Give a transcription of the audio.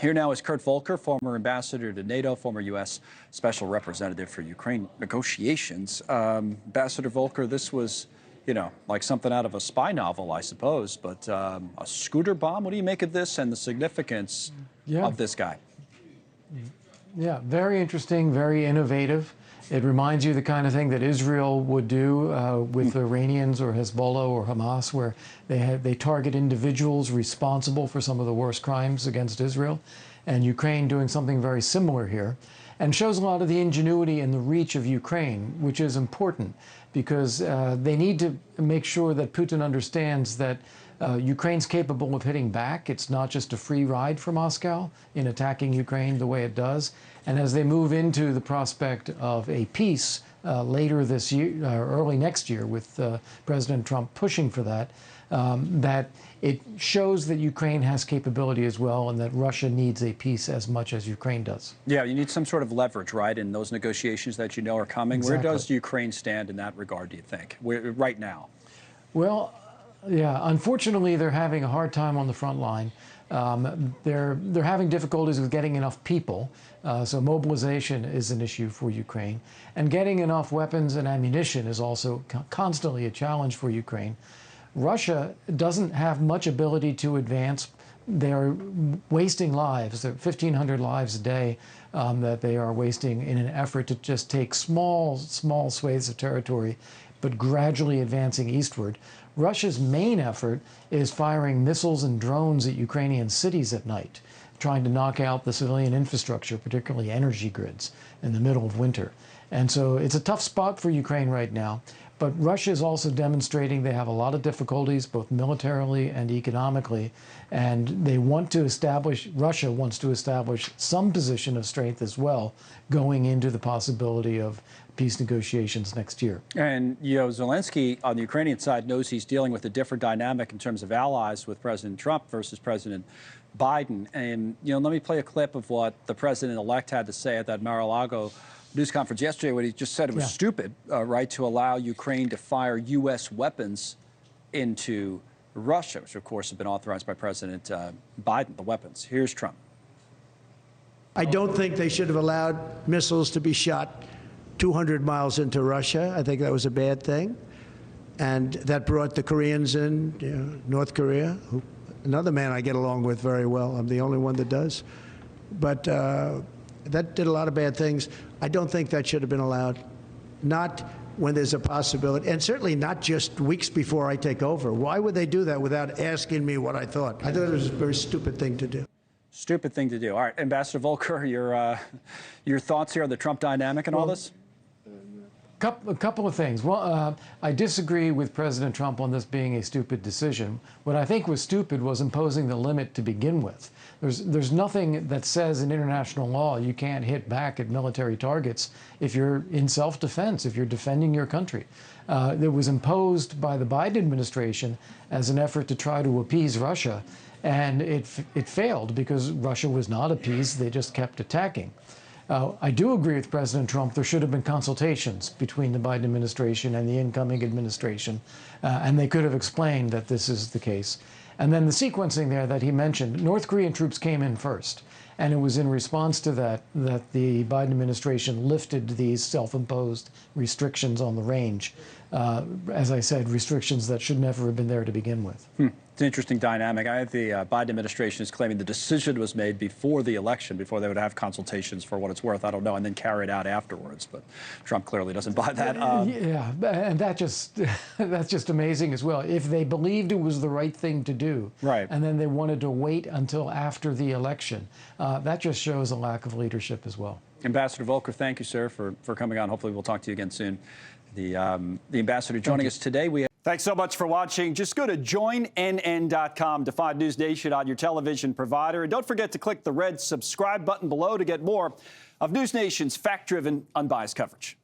Here now is Kurt Volker, former ambassador to NATO, former U.S. special representative for Ukraine negotiations. Ambassador Volker, this was, like something out of a spy novel, I suppose, but a scooter bomb. What do you make of this and the significance of this guy? Yeah, very interesting, very innovative. It reminds you the kind of thing that Israel would do with the Iranians or Hezbollah or Hamas, where they target individuals responsible for some of the worst crimes against Israel, and Ukraine doing something very similar here, and shows a lot of the ingenuity and the reach of Ukraine, which is important because they need to make sure that Putin understands that Ukraine's capable of hitting back. It's not just a free ride for Moscow in attacking Ukraine the way it does. And as they move into the prospect of a peace later this year, early next year, with President Trump pushing for that, that it shows that Ukraine has capability as well and that Russia needs a peace as much as Ukraine does. Yeah, you need some sort of leverage, right, in those negotiations that are coming. Exactly. Where does Ukraine stand in that regard, do you think, right now? Well, yeah, unfortunately, they're having a hard time on the front line. They're having difficulties with getting enough people, so mobilization is an issue for Ukraine. And getting enough weapons and ammunition is also constantly a challenge for Ukraine. Russia doesn't have much ability to advance. They're wasting lives. They're 1,500 lives a day that they are wasting in an effort to just take small swathes of territory, but gradually advancing eastward. Russia's main effort is firing missiles and drones at Ukrainian cities at night, trying to knock out the civilian infrastructure, particularly energy grids, in the middle of winter. And so it's a tough spot for Ukraine right now. But Russia is also demonstrating they have a lot of difficulties, both militarily and economically, and they want to establish, Russia wants to establish some position of strength as well, going into the possibility of peace negotiations next year. And, Zelensky on the Ukrainian side knows he's dealing with a different dynamic in terms of allies with President Trump versus President Biden. And, let me play a clip of what the president-elect had to say at that Mar-a-Lago news conference yesterday when he just said it was stupid, right, to allow Ukraine to fire U.S. weapons into Russia, which, of course, have been authorized by President Biden, the weapons. Here's Trump. I don't think they should have allowed missiles to be shot 200 miles into Russia. I think that was a bad thing. And that brought the Koreans in, North Korea, another man I get along with very well. I'm the only one that does. But that did a lot of bad things. I don't think that should have been allowed, not when there's a possibility, and certainly not just weeks before I take over. Why would they do that without asking me what I thought? I thought it was a very stupid thing to do. Stupid thing to do. All right, Ambassador Volker, your thoughts here on the Trump dynamic and all this? A couple of things. Well, I disagree with President Trump on this being a stupid decision. What I think was stupid was imposing the limit to begin with. There's nothing that says in international law you can't hit back at military targets if you're in self-defense, if you're defending your country. It was imposed by the Biden administration as an effort to try to appease Russia, and it failed because Russia was not appeased. They just kept attacking. I do agree with President Trump. There should have been consultations between the Biden administration and the incoming administration, and they could have explained that this is the case. And then the sequencing there that he mentioned, North Korean troops came in first, and it was in response to that the Biden administration lifted these self-imposed restrictions on the range. As I said, restrictions that should never have been there to begin with. It's an interesting dynamic. The Biden administration is claiming the decision was made before the election, before they would have consultations for what it's worth. I don't know, and then carry it out afterwards. But Trump clearly doesn't buy that. Yeah, and that's just amazing as well. If they believed it was the right thing to do, right, and then they wanted to wait until after the election, that just shows a lack of leadership as well. Ambassador Volker, thank you, sir, for coming on. Hopefully we'll talk to you again soon. The ambassador joining us today. Thanks so much for watching. Just go to joinnn.com to find NewsNation on your television provider. And don't forget to click the red subscribe button below to get more of NewsNation's fact-driven, unbiased coverage.